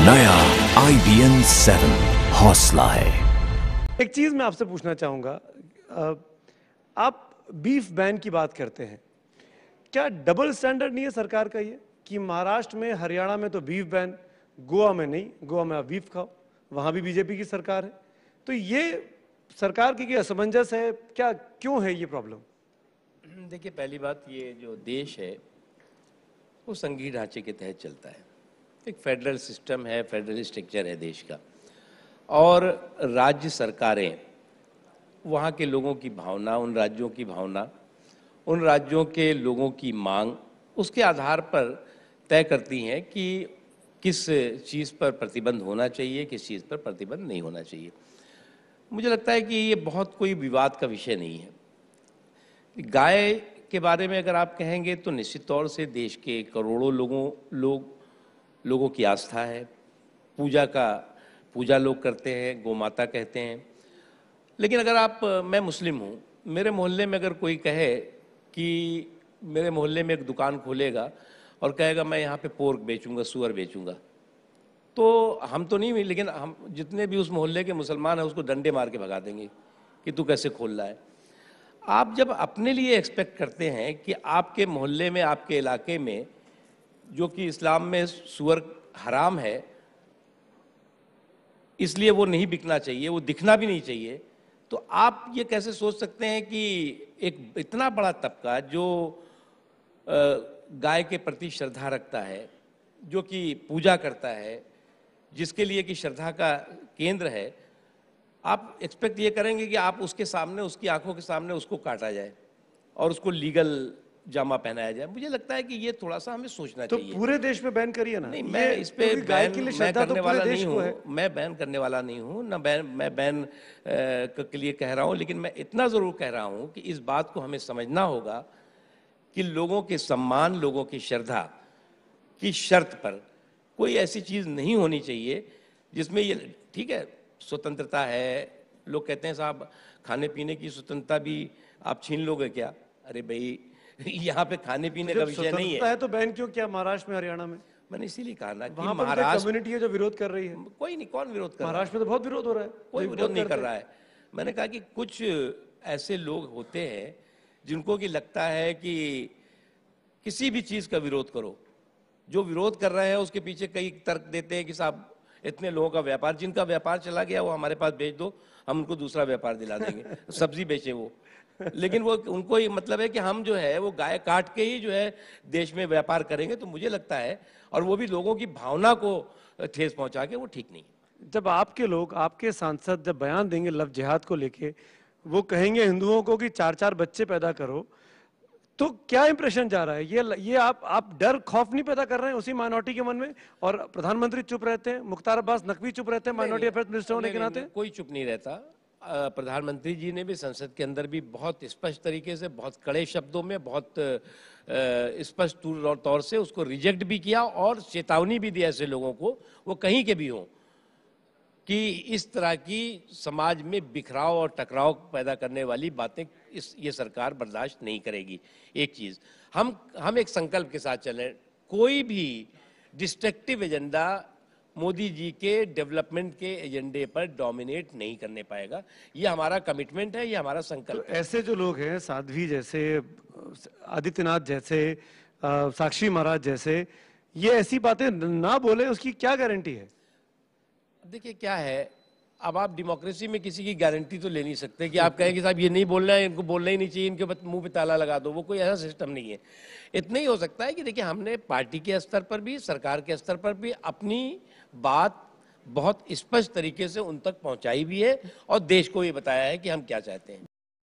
नया IBM 7 हौसला है। एक चीज मैं आपसे पूछना चाहूंगा, आप बीफ बैन की बात करते हैं, क्या डबल स्टैंडर्ड नहीं है सरकार का ये कि महाराष्ट्र में, हरियाणा में तो बीफ बैन, गोवा में नहीं, गोवा में आप बीफ खाओ, वहां भी बीजेपी की सरकार है, तो ये सरकार की असमंजस है क्या, क्यों है ये प्रॉब्लम? देखिए, पहली बात, ये जो देश है वो संघीय ढांचे के तहत चलता है। एक फेडरल सिस्टम है, फेडरल स्ट्रक्चर है देश का, और राज्य सरकारें वहाँ के लोगों की भावना, उन राज्यों की भावना, उन राज्यों के लोगों की मांग, उसके आधार पर तय करती हैं कि किस चीज़ पर प्रतिबंध होना चाहिए, किस चीज़ पर प्रतिबंध नहीं होना चाहिए। मुझे लगता है कि ये बहुत कोई विवाद का विषय नहीं है। गाय के बारे में अगर आप कहेंगे तो निश्चित तौर से देश के करोड़ों लोगों की आस्था है, पूजा लोग करते हैं, गौ माता कहते हैं। लेकिन अगर आप, मैं मुस्लिम हूँ, मेरे मोहल्ले में अगर कोई कहे कि मेरे मोहल्ले में एक दुकान खोलेगा और कहेगा मैं यहाँ पे पोर्क बेचूंगा, सूअर बेचूंगा, तो हम तो नहीं, लेकिन हम जितने भी उस मोहल्ले के मुसलमान हैं उसको डंडे मार के भगा देंगे कि तू कैसे खोल रहा है। आप जब अपने लिए एक्सपेक्ट करते हैं कि आपके मोहल्ले में, आपके इलाके में, जो कि इस्लाम में सूअर हराम है इसलिए वो नहीं बिकना चाहिए, वो दिखना भी नहीं चाहिए, तो आप ये कैसे सोच सकते हैं कि एक इतना बड़ा तबका जो गाय के प्रति श्रद्धा रखता है, जो कि पूजा करता है, जिसके लिए कि श्रद्धा का केंद्र है, आप एक्सपेक्ट ये करेंगे कि आप उसके सामने, उसकी आंखों के सामने उसको काटा जाए और उसको लीगल जामा पहनाया जाए? मुझे लगता है कि ये थोड़ा सा हमें सोचना चाहिए। तो पूरे देश में बैन करिए ना। नहीं, मैं इस पे गाय के लिए श्रद्धा तो पूरे देश को है। मैं बैन करने वाला नहीं हूँ, ना मैं बैन के लिए कह रहा हूँ, लेकिन मैं इतना ज़रूर कह रहा हूँ कि इस बात को हमें समझना होगा कि लोगों के सम्मान, लोगों की श्रद्धा की शर्त पर कोई ऐसी चीज़ नहीं होनी चाहिए जिसमें ये, ठीक है, स्वतंत्रता है, लोग कहते हैं साहब खाने पीने की स्वतंत्रता भी आप छीन लोगे क्या? अरे भाई, यहाँ पे खाने पीने का विषय नहीं है। तो बैन क्यों किया महाराष्ट्र में, हरियाणा में? मैंने इसीलिए कहा ना कि महाराष्ट्र कम्युनिटी है जो विरोध कर रही है। कोई नहीं, कौन विरोध कर रहा है? महाराष्ट्र में तो बहुत विरोध हो रहा है। कोई विरोध नहीं कर रहा है। मैंने कहा कि कुछ ऐसे लोग होते हैं जिनको कि लगता है कि किसी भी चीज़ का विरोध करो, जो विरोध कर रहे हैं उसके पीछे कई तर्क देते हैं कि साहब इतने लोगों का व्यापार, जिनका व्यापार चला गया वो हमारे पास भेज दो, हम उनको दूसरा व्यापार दिला देंगे, सब्जी बेचे वो। लेकिन वो, उनको ये मतलब है कि हम जो है वो गाय काट के ही जो है देश में व्यापार करेंगे। तो मुझे लगता है, और वो भी लोगों की भावना को ठेस पहुंचा के, वो ठीक नहीं है। जब आपके लोग, आपके सांसद जब बयान देंगे लव जिहाद को लेके, वो कहेंगे हिंदुओं को कि 4-4 बच्चे पैदा करो, तो क्या इंप्रेशन जा रहा है? ये आप डर, खौफ नहीं पैदा कर रहे हैं उसी माइनॉरिटी के मन में? और प्रधानमंत्री चुप रहते हैं, मुख्तार अब्बास नकवी चुप रहते हैं माइनॉरिटी अफेयर्स मिनिस्टर होने के नाते? कोई चुप नहीं रहता। प्रधानमंत्री जी ने भी संसद के अंदर भी बहुत स्पष्ट तरीके से, बहुत कड़े शब्दों में, बहुत स्पष्ट तौर से उसको रिजेक्ट भी किया और चेतावनी भी दी ऐसे लोगों को, वो कहीं के भी हों, कि इस तरह की समाज में बिखराव और टकराव पैदा करने वाली बातें ये सरकार बर्दाश्त नहीं करेगी। एक चीज़, हम एक संकल्प के साथ चलें, कोई भी डिस्ट्रक्टिव एजेंडा मोदी जी के डेवलपमेंट के एजेंडे पर डोमिनेट नहीं करने पाएगा। ये हमारा कमिटमेंट है, ये हमारा संकल्प है। ऐसे जो लोग हैं, साध्वी जैसे, आदित्यनाथ जैसे, साक्षी महाराज जैसे, ये ऐसी बातें ना बोले, उसकी क्या गारंटी है? देखिए क्या है, अब आप डेमोक्रेसी में किसी की गारंटी तो ले नहीं सकते कि आप कहें कि साहब ये नहीं बोलना है, इनको बोलना ही नहीं चाहिए, इनके मुंह पे ताला लगा दो। वो कोई ऐसा सिस्टम नहीं है। इतना ही हो सकता है कि देखिए, हमने पार्टी के स्तर पर भी, सरकार के स्तर पर भी अपनी बात बहुत स्पष्ट तरीके से उन तक पहुंचाई भी है और देश को ये बताया है कि हम क्या चाहते हैं।